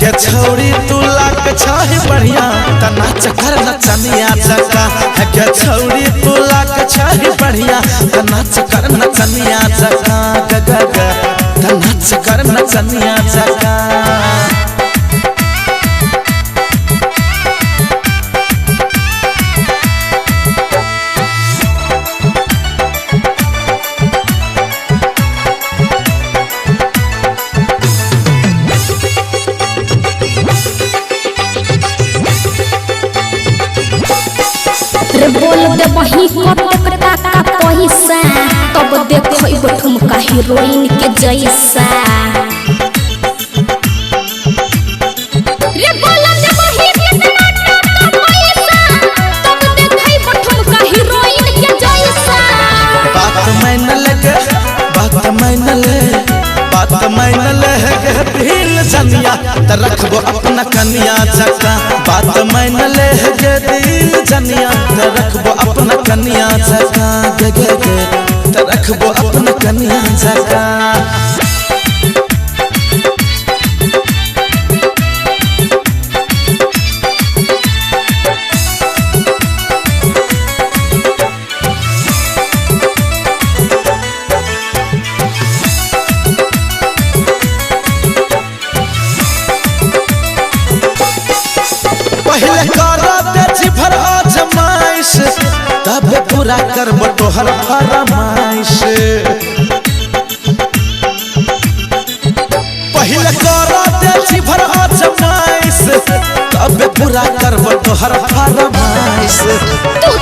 के छौरी तू लाग छाही बढ़िया त नाच कर नचनिया जका है के छौरी तू लाग छाही बढ़िया त नाच कर नचनिया जका ग ग ग त नाच कर नचनिया जका बोल दे बही कतक टाका पैसा तब देखब ठुमका हीरोइन के जैसा रे बोल दे बही कितना टाका पैसा तब देखब ठुमका हीरोइन के जैसा बात मान ले गे दिल जनिया त रखबो अपना कनिया जका बात मान ले गे दिल जनिया त रखबो अपना कनिया जका गे गे गे त रखबो अपना कनिया जका पहले करा दे जिभर आजमाइश तब पूरा करब तोहर फरमाइश पहले करा दे जिभर आजमाइश तब पूरा करब तोहर फरमाइश तू